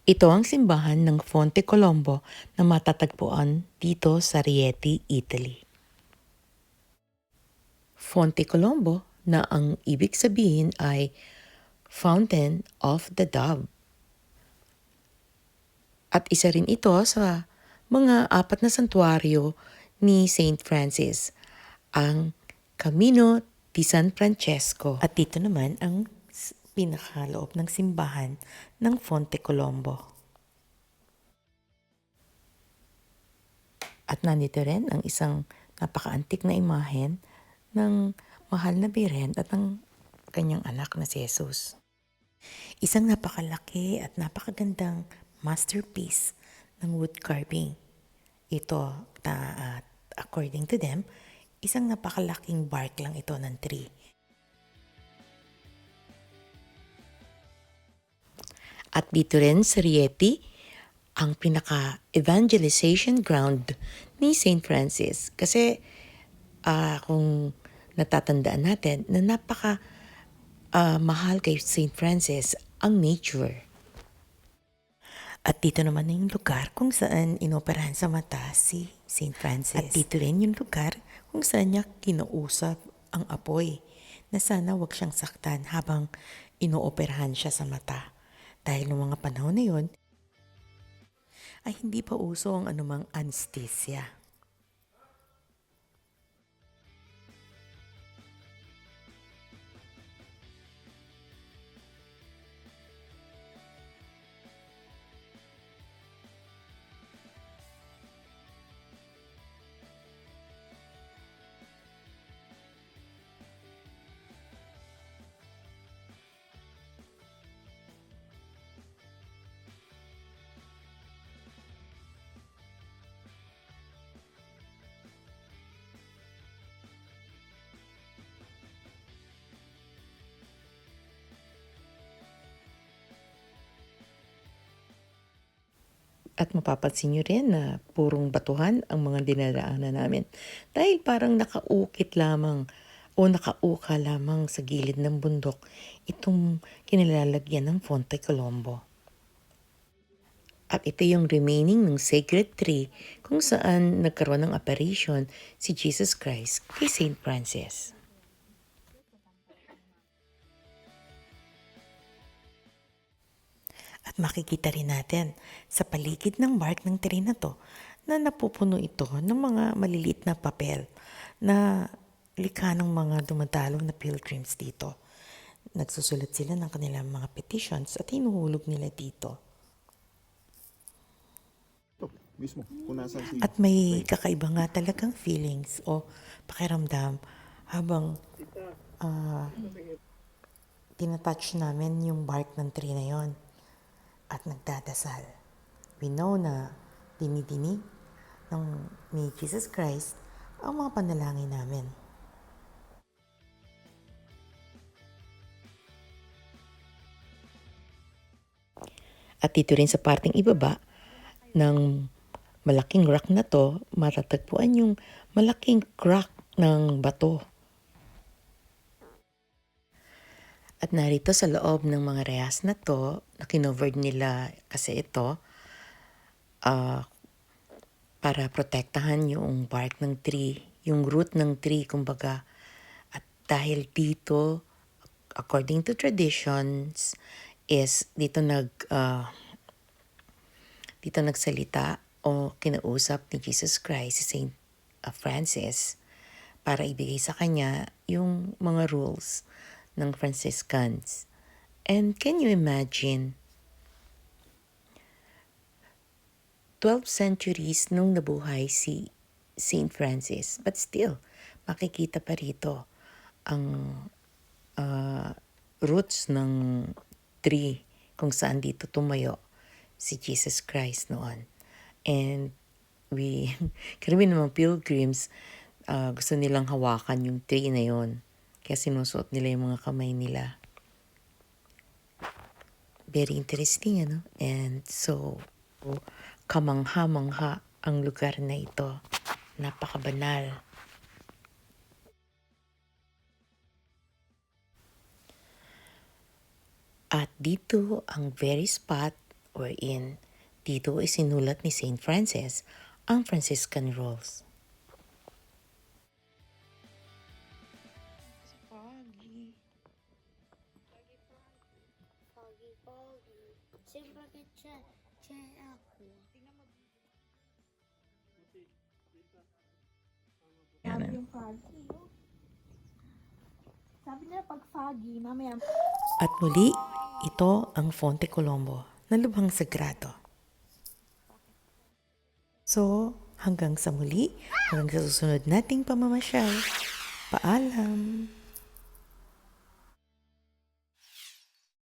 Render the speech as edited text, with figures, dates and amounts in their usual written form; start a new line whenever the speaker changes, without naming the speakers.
Ito ang simbahan ng Fonte Colombo na matatagpuan dito sa Rieti, Italy. Fonte Colombo na ang ibig sabihin ay Fountain of the Dove. At isa rin ito sa mga 4 na santuario ni Saint Francis, ang Camino di San Francesco. At dito naman ang pinakaloob ng simbahan ng Fonte Colombo. At nandito rin ang isang napakaantik na imahen ng mahal na Birhen at ng kanyang anak na si Jesus. Isang napakalaki at napakagandang masterpiece ng wood carving. Ito, according to them, isang napakalaking bark lang ito ng tree. At dito rin sa Rieti, ang pinaka-evangelization ground ni St. Francis. Kasi kung natatandaan natin na mahal kay St. Francis ang nature. At dito naman na yung lugar kung saan inoperahan sa mata si St. Francis. At dito rin yung lugar kung saan niya kinausap ang apoy na sana wag siyang saktan habang inooperahan siya sa mata. Dahil noong mga panahon na yun, ay hindi pa uso ang anumang anesthesia. At mapapansin nyo rin na purong batuhan ang mga dinadaanan namin. Dahil parang nakaukit lamang o nakauka lamang sa gilid ng bundok itong kinilalagyan ng Fonte Colombo. At ito yung remaining ng sacred tree kung saan nagkaroon ng apparition si Jesus Christ kay St. Francis. At makikita rin natin sa paligid ng bark ng tree na to na napupuno ito ng mga maliliit na papel na likha ng mga dumadalo na pilgrims dito. Nagsusulat sila ng kanilang mga petitions at hinuhulog nila dito.
Mismo, kung nasaan si
At may kakaiba nga talagang feelings o pakiramdam habang tinatouch namin yung bark ng tree na yon at nagdadasal. We know na dini-dini ni Jesus Christ ang mga panalangin namin. At dito rin sa parting ibaba ng malaking rock na to, matatagpuan yung malaking crack ng bato. At narito sa loob ng mga rehas na to, na kinovered nila kasi ito, para protektahan yung bark ng tree, yung root ng tree, kumbaga. At dahil dito, according to traditions, is dito nagsalita o kinausap ni Jesus Christ si Saint Francis para ibigay sa kanya yung mga rules ng Franciscans. And can you imagine, 12 centuries nung nabuhay si Saint Francis, but still, makikita pa rito ang roots ng tree kung saan dito tumayo si Jesus Christ noon. And karami namang pilgrims, gusto nilang hawakan yung tree na yon. Kaya sinusuot nila yung mga kamay nila. Very interesting, ano? And so, kamangha-mangha ang lugar na ito. Napakabanal. At dito ang very spot wherein dito ay sinulat ni Saint Francis ang Franciscan Rules.
Foggy.
Foggy, foggy. Sembra che c'è acqua.
Sabi yung foggy. Sabi nila pag foggy, mamaya
At muli, ito ang Fonte Colombo na lubhang sagrado. So, hanggang sa muli, hanggang sa susunod nating pamamasyal. Paalam!